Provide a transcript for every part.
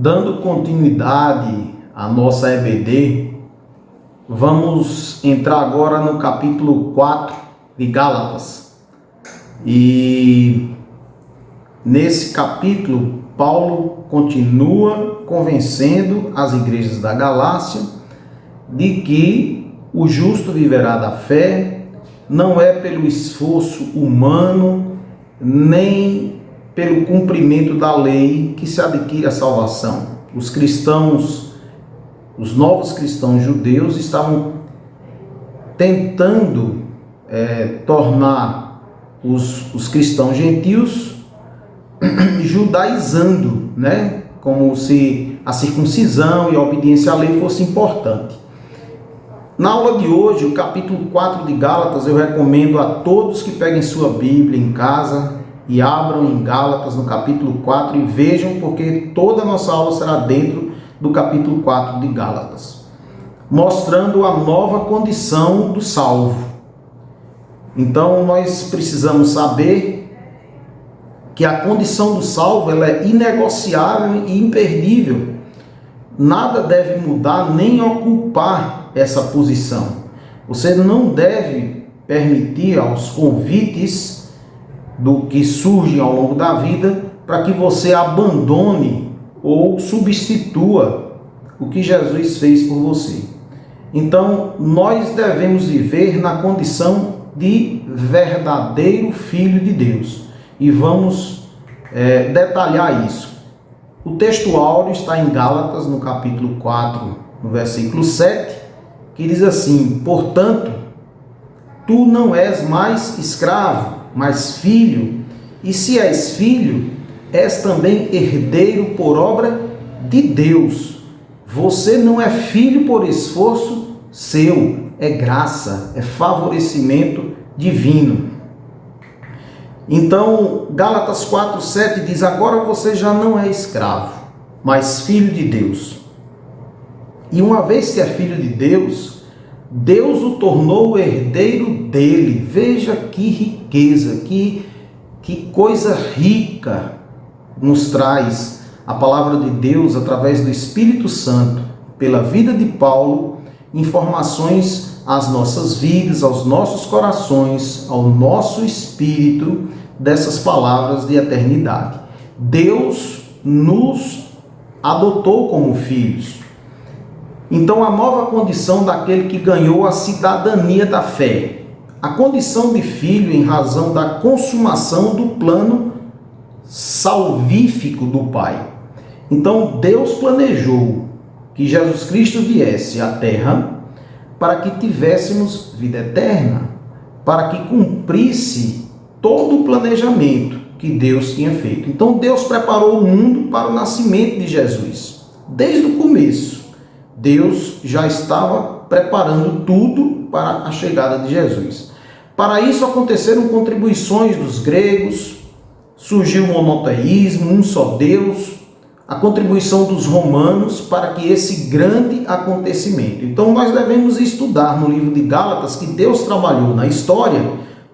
Dando continuidade à nossa EBD, vamos entrar agora no capítulo 4 de Gálatas. E nesse capítulo, Paulo continua convencendo as igrejas da Galácia de que o justo viverá da fé, não é pelo esforço humano, nem pelo cumprimento da lei que se adquire a salvação. Os cristãos, os novos cristãos judeus estavam tentando tornar os cristãos gentios judaizando, né? Como se a circuncisão e a obediência à lei fosse importante. Na aula de hoje, o capítulo 4 de Gálatas, eu recomendo a todos que peguem sua Bíblia em casa e abram em Gálatas no capítulo 4 e vejam, porque toda a nossa aula será dentro do capítulo 4 de Gálatas, mostrando a nova condição do salvo. Então nós precisamos saber que a condição do salvo ela é inegociável e imperdível. Nada deve mudar nem ocupar essa posição. Você não deve permitir aos convites do que surgem ao longo da vida para que você abandone ou substitua o que Jesus fez por você. Então, nós devemos viver na condição de verdadeiro filho de Deus. E vamos detalhar isso. O texto áureo está em Gálatas, no capítulo 4, no versículo 7, que diz assim: portanto, tu não és mais escravo, mas filho, e se és filho, és também herdeiro por obra de Deus. Você não é filho por esforço seu, é graça, é favorecimento divino. Então, Gálatas 4:7 diz: agora você já não é escravo, mas filho de Deus. E uma vez que é filho de Deus, Deus o tornou herdeiro dele. Veja que riqueza, que coisa rica nos traz a palavra de Deus através do Espírito Santo, pela vida de Paulo, informações às nossas vidas, aos nossos corações, ao nosso espírito, dessas palavras de eternidade. Deus nos adotou como filhos. Então, a nova condição daquele que ganhou a cidadania da fé. A condição de filho em razão da consumação do plano salvífico do Pai. Então, Deus planejou que Jesus Cristo viesse à Terra para que tivéssemos vida eterna, para que cumprisse todo o planejamento que Deus tinha feito. Então, Deus preparou o mundo para o nascimento de Jesus. Desde o começo, Deus já estava preparando tudo para a chegada de Jesus. Para isso aconteceram contribuições dos gregos, surgiu o monoteísmo, um só Deus, a contribuição dos romanos para que esse grande acontecimento. Então nós devemos estudar no livro de Gálatas que Deus trabalhou na história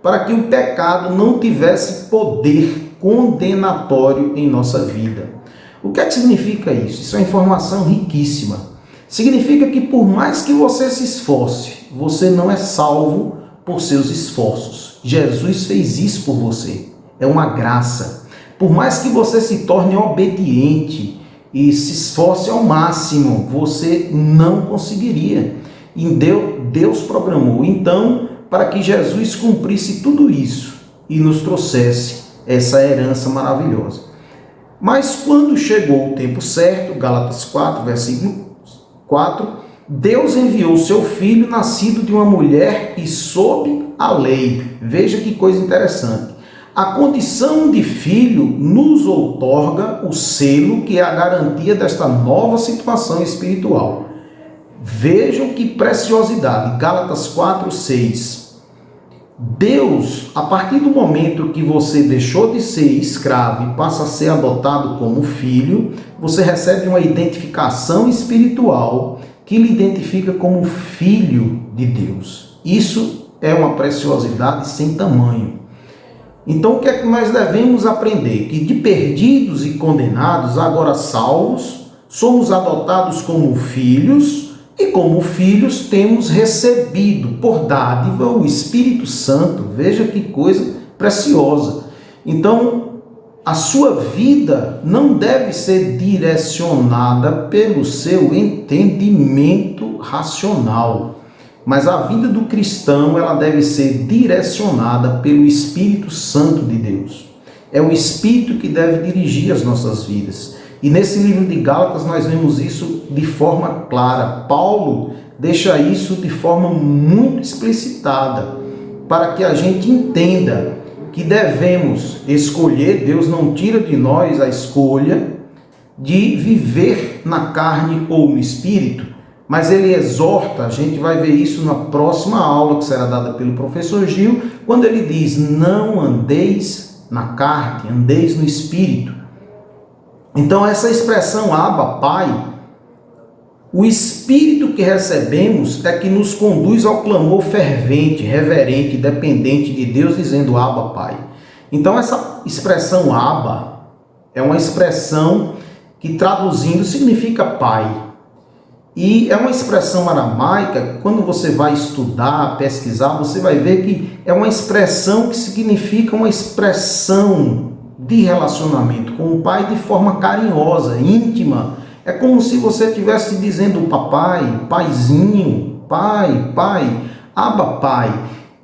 para que o pecado não tivesse poder condenatório em nossa vida. O que é que significa isso? Isso é uma informação riquíssima. Significa que por mais que você se esforce, você não é salvo por seus esforços. Jesus fez isso por você. É uma graça. Por mais que você se torne obediente e se esforce ao máximo, você não conseguiria. E Deus programou, então, para que Jesus cumprisse tudo isso e nos trouxesse essa herança maravilhosa. Mas quando chegou o tempo certo, Gálatas 4, versículo 4, Deus enviou seu filho nascido de uma mulher e sob a lei. Veja que coisa interessante. A condição de filho nos outorga o selo que é a garantia desta nova situação espiritual. Vejam que preciosidade. Gálatas 4, 6. Deus, a partir do momento que você deixou de ser escravo e passa a ser adotado como filho, você recebe uma identificação espiritual que lhe identifica como filho de Deus. Isso é uma preciosidade sem tamanho. Então, o que é que nós devemos aprender? Que de perdidos e condenados, agora salvos, somos adotados como filhos e como filhos temos recebido por dádiva o Espírito Santo. Veja que coisa preciosa. Então, a sua vida não deve ser direcionada pelo seu entendimento racional, mas a vida do cristão ela deve ser direcionada pelo Espírito Santo de Deus. É o Espírito que deve dirigir as nossas vidas. E nesse livro de Gálatas nós vemos isso de forma clara. Paulo deixa isso de forma muito explicitada, para que a gente entenda que devemos escolher. Deus não tira de nós a escolha de viver na carne ou no espírito, mas ele exorta, a gente vai ver isso na próxima aula que será dada pelo professor Gil, quando ele diz: não andeis na carne, andeis no espírito. Então essa expressão Abba, Pai, o espírito que recebemos é que nos conduz ao clamor fervente, reverente, dependente de Deus, dizendo Abba, Pai. Então essa expressão Abba é uma expressão que, traduzindo, significa Pai. E é uma expressão aramaica. Quando você vai estudar, pesquisar, você vai ver que é uma expressão que significa uma expressão de relacionamento com o Pai de forma carinhosa, íntima. É como se você estivesse dizendo papai, paizinho, pai, pai, Abba, Pai.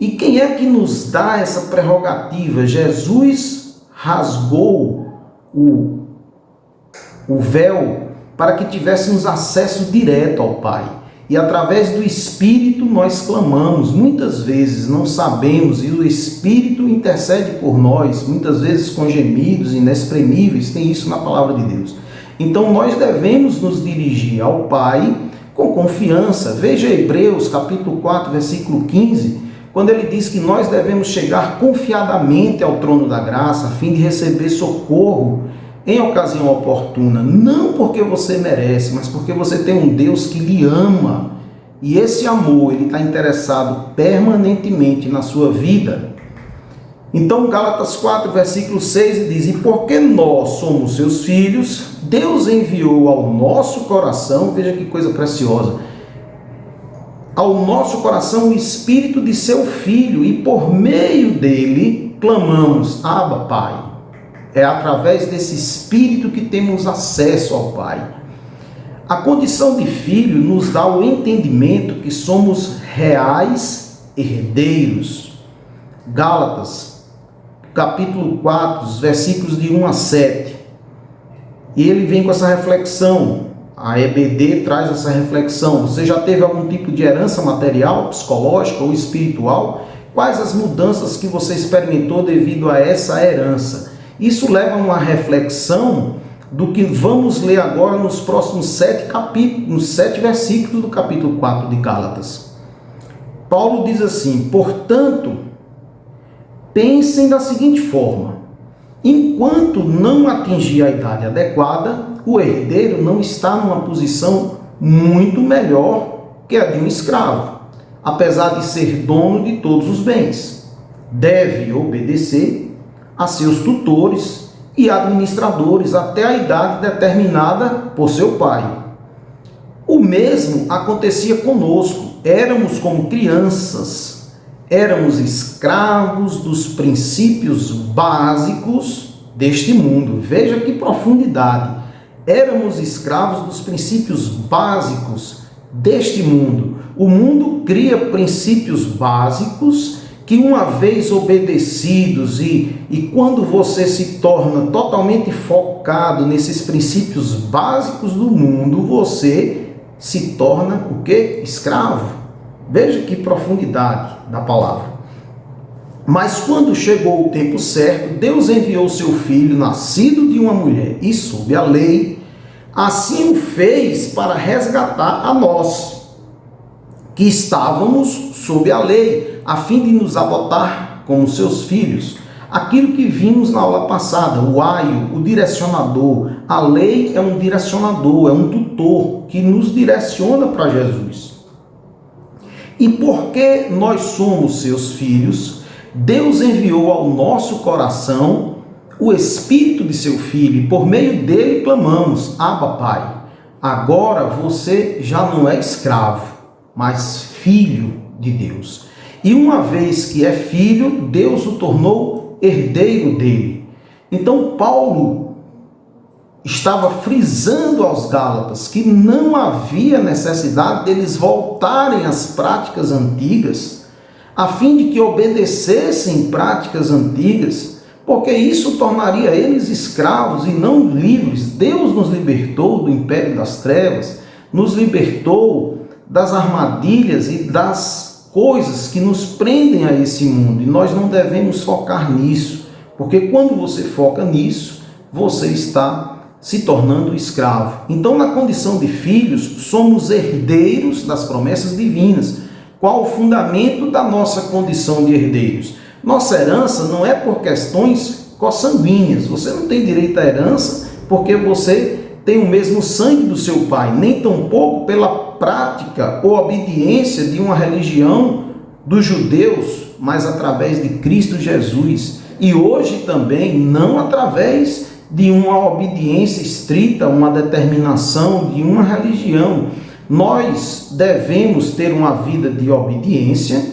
E quem é que nos dá essa prerrogativa? Jesus rasgou o véu para que tivéssemos acesso direto ao Pai. E através do Espírito nós clamamos. Muitas vezes não sabemos e o Espírito intercede por nós, muitas vezes com gemidos inexprimíveis. Tem isso na palavra de Deus. Então nós devemos nos dirigir ao Pai com confiança. Veja Hebreus capítulo 4, versículo 15, quando ele diz que nós devemos chegar confiadamente ao trono da graça, a fim de receber socorro em ocasião oportuna, não porque você merece, mas porque você tem um Deus que lhe ama. E esse amor, ele está interessado permanentemente na sua vida. Então, Gálatas 4, versículo 6 diz: e porque nós somos seus filhos, Deus enviou ao nosso coração, veja que coisa preciosa, ao nosso coração o Espírito de seu Filho, e por meio dele clamamos, Abba, Pai. É através desse Espírito que temos acesso ao Pai. A condição de filho nos dá o entendimento que somos reais herdeiros. Gálatas, capítulo 4, versículos de 1 a 7. E ele vem com essa reflexão. A EBD traz essa reflexão. Você já teve algum tipo de herança material, psicológica ou espiritual? Quais as mudanças que você experimentou devido a essa herança? Isso leva a uma reflexão do que vamos ler agora nos próximos 7 capítulos, nos 7 versículos do capítulo 4 de Gálatas. Paulo diz assim: portanto, pensem da seguinte forma: enquanto não atingir a idade adequada, o herdeiro não está numa posição muito melhor que a de um escravo, apesar de ser dono de todos os bens. Deve obedecer a seus tutores e administradores até a idade determinada por seu pai. O mesmo acontecia conosco. Éramos como crianças, éramos escravos dos princípios básicos deste mundo. Veja que profundidade. Éramos escravos dos princípios básicos deste mundo. O mundo cria princípios básicos que, uma vez obedecidos e quando você se torna totalmente focado nesses princípios básicos do mundo, você se torna o quê? Escravo. Veja que profundidade da palavra. Mas quando chegou o tempo certo, Deus enviou seu filho, nascido de uma mulher e sob a lei. Assim o fez para resgatar a nós, que estávamos sob a lei, a fim de nos adotar como seus filhos. Aquilo que vimos na aula passada, o aio, o direcionador. A lei é um direcionador, é um tutor que nos direciona para Jesus. E porque nós somos seus filhos, Deus enviou ao nosso coração o Espírito de seu Filho, e por meio dele clamamos, Abba, Pai. agora você já não é escravo, mas filho de Deus. E uma vez que é filho, Deus o tornou herdeiro dele. Então Paulo estava frisando aos Gálatas que não havia necessidade deles voltarem às práticas antigas, a fim de que obedecessem práticas antigas, porque isso tornaria eles escravos e não livres. Deus nos libertou do império das trevas, nos libertou das armadilhas e das coisas que nos prendem a esse mundo, e nós não devemos focar nisso, porque quando você foca nisso, você está se tornando escravo. Então, na condição de filhos, somos herdeiros das promessas divinas. Qual o fundamento da nossa condição de herdeiros? Nossa herança não é por questões consanguíneas. Você não tem direito à herança porque você tem o mesmo sangue do seu pai, nem tampouco pela prática ou obediência de uma religião dos judeus, mas através de Cristo Jesus. E hoje também não através de uma obediência estrita, uma determinação de uma religião. Nós devemos ter uma vida de obediência,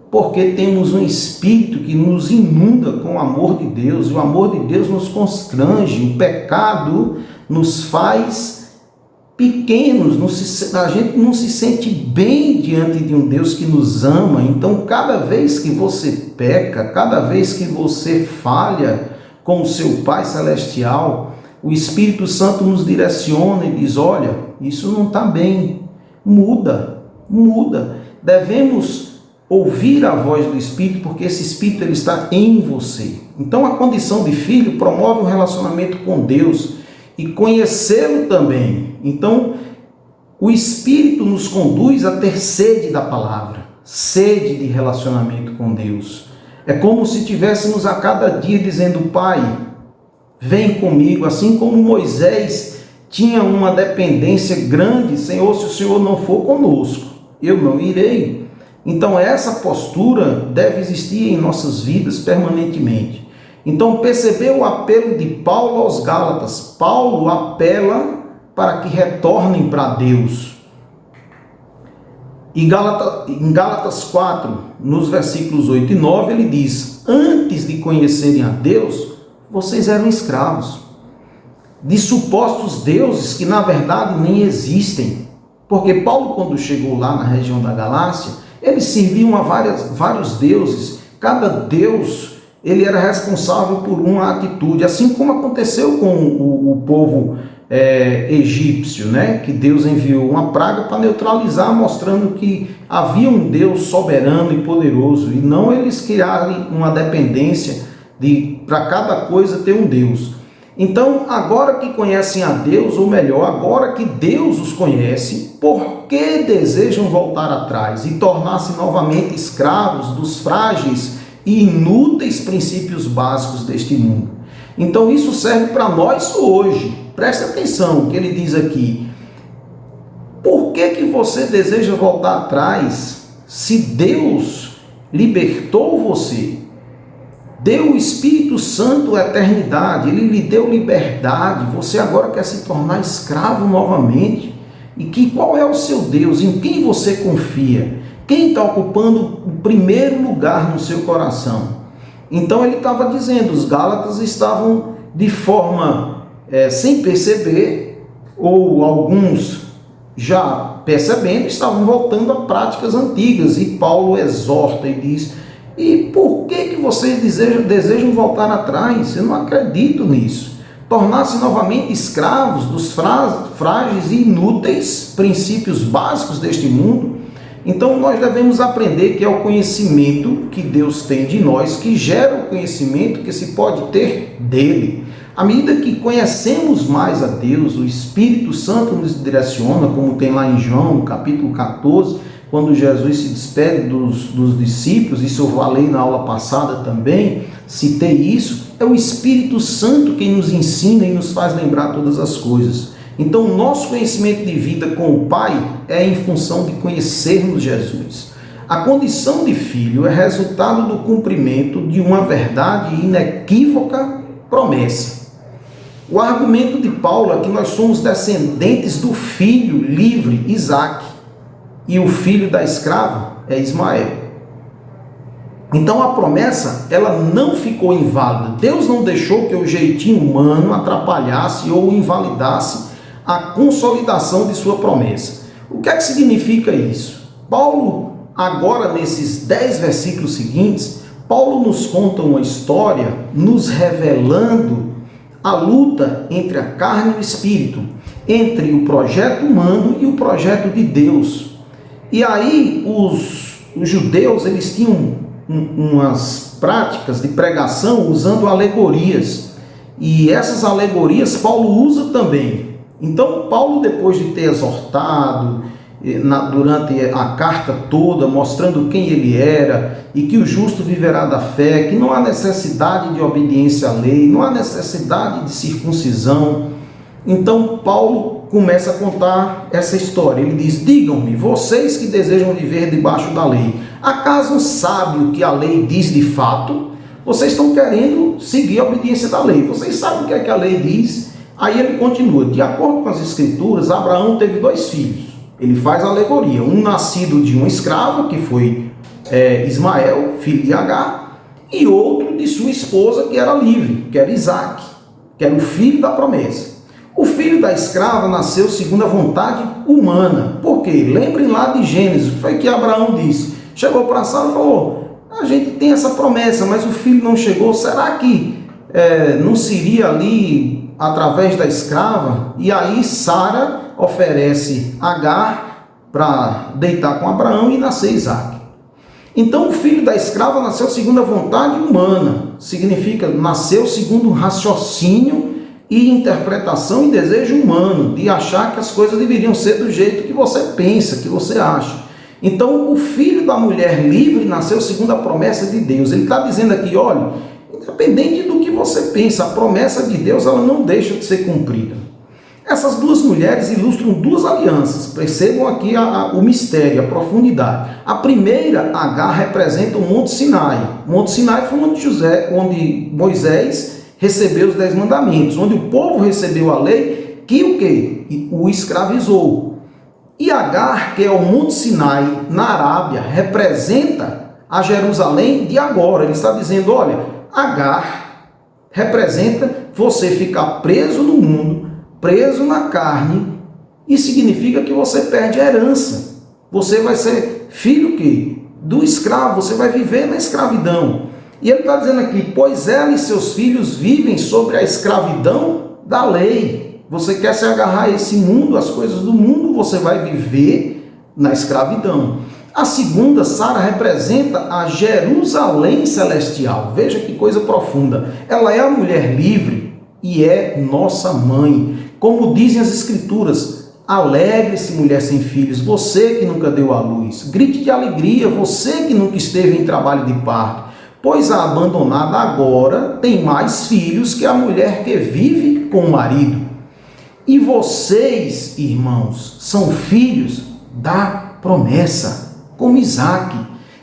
porque temos um Espírito que nos inunda com o amor de Deus, e o amor de Deus nos constrange, o pecado nos faz pequenos, a gente não se sente bem diante de um Deus que nos ama. Então, cada vez que você peca, cada vez que você falha com o seu Pai Celestial, o Espírito Santo nos direciona e diz: olha, isso não está bem, muda. Devemos ouvir a voz do Espírito, porque esse Espírito ele está em você. Então a condição de filho promove um relacionamento com Deus e conhecê-lo também. Então o Espírito nos conduz a ter sede da palavra, sede de relacionamento com Deus. É como se tivéssemos a cada dia dizendo: Pai, vem comigo, assim como Moisés tinha uma dependência grande: Senhor, se o Senhor não for conosco, eu não irei. Então essa postura deve existir em nossas vidas permanentemente. Então percebeu o apelo de Paulo aos Gálatas. Paulo apela para que retornem para Deus. Em Gálatas 4, nos versículos 8 e 9, ele diz: antes de conhecerem a Deus, vocês eram escravos de supostos deuses que na verdade nem existem. Porque Paulo, quando chegou lá na região da Galácia, eles serviam a vários deuses. Cada deus ele era responsável por uma atitude, assim como aconteceu com o povo egípcio, né? Que Deus enviou uma praga para neutralizar, mostrando que havia um Deus soberano e poderoso, e não eles criarem uma dependência de para cada coisa ter um Deus. Então, agora que conhecem a Deus, ou melhor, agora que Deus os conhece, por que desejam voltar atrás e tornar-se novamente escravos dos frágeis e inúteis princípios básicos deste mundo? Então, isso serve para nós hoje. Preste atenção o que ele diz aqui. Por que você deseja voltar atrás se Deus libertou você? Deu o Espírito Santo a eternidade, ele lhe deu liberdade, você agora quer se tornar escravo novamente? E qual é o seu Deus? Em quem você confia? Quem está ocupando o primeiro lugar no seu coração? Então ele estava dizendo, os Gálatas estavam de forma sem perceber, ou alguns já percebendo, estavam voltando a práticas antigas, e Paulo exorta e diz: e por que vocês desejam voltar atrás? Eu não acredito nisso. Tornar-se novamente escravos dos frágeis e inúteis princípios básicos deste mundo. Então nós devemos aprender que é o conhecimento que Deus tem de nós que gera o conhecimento que se pode ter dele. À medida que conhecemos mais a Deus, o Espírito Santo nos direciona, como tem lá em João, no capítulo 14, quando Jesus se despede dos discípulos. Isso eu falei na aula passada também, citei isso. É o Espírito Santo quem nos ensina e nos faz lembrar todas as coisas. Então, o nosso conhecimento de vida com o Pai é em função de conhecermos Jesus. A condição de filho é resultado do cumprimento de uma verdade inequívoca promessa. O argumento de Paulo é que nós somos descendentes do filho livre, Isaque, e o filho da escrava é Ismael. Então a promessa, ela não ficou inválida. Deus não deixou que o jeitinho humano atrapalhasse ou invalidasse a consolidação de sua promessa. O que é que significa isso? Paulo, agora nesses 10 versículos seguintes, Paulo nos conta uma história nos revelando a luta entre a carne e o espírito, entre o projeto humano e o projeto de Deus. E aí os judeus, eles tinham umas práticas de pregação usando alegorias, e essas alegorias Paulo usa também. Então Paulo, depois de ter exortado durante a carta toda, mostrando quem ele era e que o justo viverá da fé, que não há necessidade de obediência à lei, não há necessidade de circuncisão, então Paulo começa a contar essa história. Ele diz: digam-me, vocês que desejam viver debaixo da lei, acaso não sabem o que a lei diz de fato? Vocês estão querendo seguir a obediência da lei, vocês sabem o que é que a lei diz? Aí ele continua: de acordo com as escrituras, Abraão teve 2 filhos. Ele faz a alegoria, um nascido de uma escrava, que foi Ismael, filho de Agar, e outro de sua esposa, que era livre, que era Isaque, que era o filho da promessa. O filho da escrava nasceu segundo a vontade humana. Por quê? Lembrem lá de Gênesis, foi que Abraão disse. Chegou para Sara e falou: a gente tem essa promessa, mas o filho não chegou. Será que não seria ali através da escrava? E aí Sara oferece Agar para deitar com Abraão e nascer Isaque. Então o filho da escrava nasceu segundo a vontade humana. Significa, nasceu segundo um raciocínio e interpretação e desejo humano, de achar que as coisas deveriam ser do jeito que você pensa, que você acha. Então, o filho da mulher livre nasceu segundo a promessa de Deus. Ele está dizendo aqui: olha, independente do que você pensa, a promessa de Deus, ela não deixa de ser cumprida. Essas 2 mulheres ilustram 2 alianças. Percebam aqui o mistério, a profundidade. A primeira, Agar, representa o Monte Sinai. O Monte Sinai foi onde Moisés recebeu os 10 mandamentos, onde o povo recebeu a lei que o quê? O escravizou. E Agar, que é o Monte Sinai na Arábia, representa a Jerusalém de agora. Ele está dizendo: olha, Agar representa você ficar preso no mundo, preso na carne, e significa que você perde a herança. Você vai ser filho quê? Do escravo, você vai viver na escravidão. E ele está dizendo aqui: pois ela e seus filhos vivem sobre a escravidão da lei. Você quer se agarrar a esse mundo, as coisas do mundo, você vai viver na escravidão. A segunda, Sara, representa a Jerusalém celestial. Veja que coisa profunda. Ela é a mulher livre e é nossa mãe. Como dizem as escrituras: alegre-se, mulher sem filhos, você que nunca deu à luz. Grite de alegria, você que nunca esteve em trabalho de parto. Pois a abandonada agora tem mais filhos que a mulher que vive com o marido. E vocês, irmãos, são filhos da promessa, como Isaque.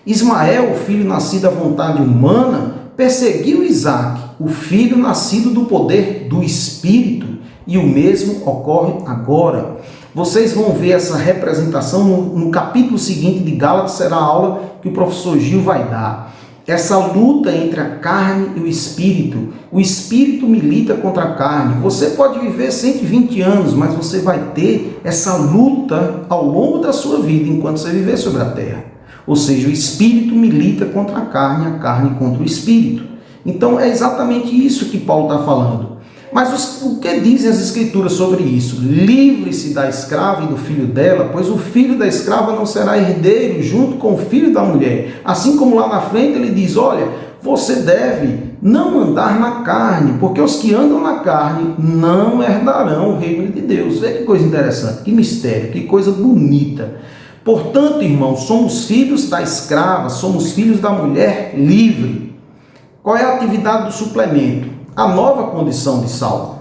Ismael, o filho nascido à vontade humana, perseguiu Isaque, o filho nascido do poder do Espírito, e o mesmo ocorre agora. Vocês vão ver essa representação no capítulo seguinte de Gálatas, será a aula que o professor Gil vai dar. Essa luta entre a carne e o espírito milita contra a carne. Você pode viver 120 anos, mas você vai ter essa luta ao longo da sua vida, enquanto você viver sobre a terra. Ou seja, o espírito milita contra a carne contra o espírito. Então é exatamente isso que Paulo está falando. Mas o que dizem as escrituras sobre isso? Livre-se da escrava e do filho dela, pois o filho da escrava não será herdeiro junto com o filho da mulher. Assim como lá na frente ele diz: olha, você deve não andar na carne, porque os que andam na carne não herdarão o reino de Deus. Vê que coisa interessante, que mistério, que coisa bonita. Portanto, irmãos, somos filhos da escrava, somos filhos da mulher livre. Qual é a atividade do suplemento? A nova condição de salvo.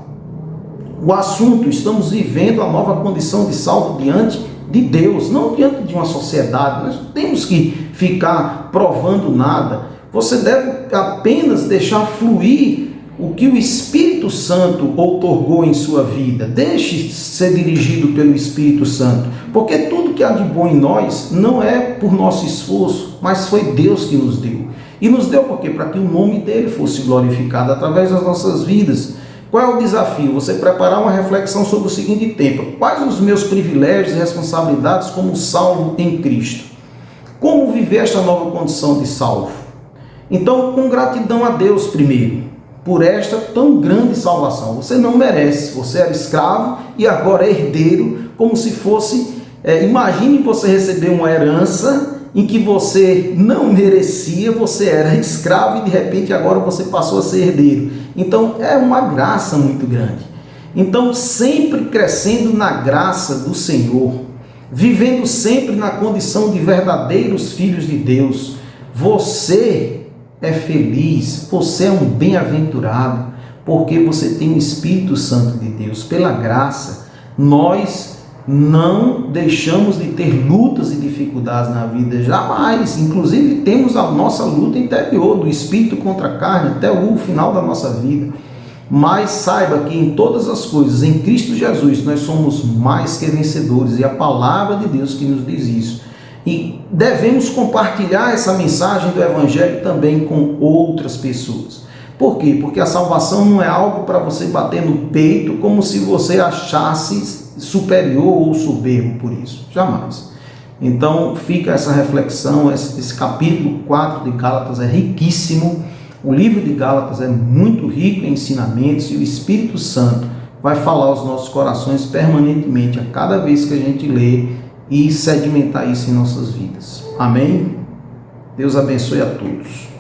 O assunto: estamos vivendo a nova condição de salvo diante de Deus, não diante de uma sociedade. Nós não temos que ficar provando nada. Você deve apenas deixar fluir o que o Espírito Santo outorgou em sua vida. Deixe ser dirigido pelo Espírito Santo, porque tudo que há de bom em nós não é por nosso esforço, mas foi Deus que nos deu. E nos deu por quê? Para que o nome dele fosse glorificado através das nossas vidas. Qual é o desafio? Você preparar uma reflexão sobre o seguinte tema: quais os meus privilégios e responsabilidades como salvo em Cristo? Como viver esta nova condição de salvo? Então, com gratidão a Deus primeiro, por esta tão grande salvação. Você não merece, você era escravo e agora é herdeiro, como se fosse, imagine você receber uma herança em que você não merecia, você era escravo e de repente agora você passou a ser herdeiro. Então é uma graça muito grande. Então, sempre crescendo na graça do Senhor, vivendo sempre na condição de verdadeiros filhos de Deus, você é feliz, você é um bem-aventurado, porque você tem o Espírito Santo de Deus. Pela graça, nós não deixamos de ter lutas e dificuldades na vida, jamais. Inclusive temos a nossa luta interior, do espírito contra a carne, até o final da nossa vida. Mas saiba que em todas as coisas, em Cristo Jesus, nós somos mais que vencedores, e a palavra de Deus que nos diz isso. E devemos compartilhar essa mensagem do Evangelho também com outras pessoas. Por quê? Porque a salvação não é algo para você bater no peito como se você achasse superior ou soberbo por isso. Jamais. Então fica essa reflexão, esse capítulo 4 de Gálatas é riquíssimo. O livro de Gálatas é muito rico em ensinamentos e o Espírito Santo vai falar aos nossos corações permanentemente a cada vez que a gente lê e sedimentar isso em nossas vidas. Amém? Deus abençoe a todos.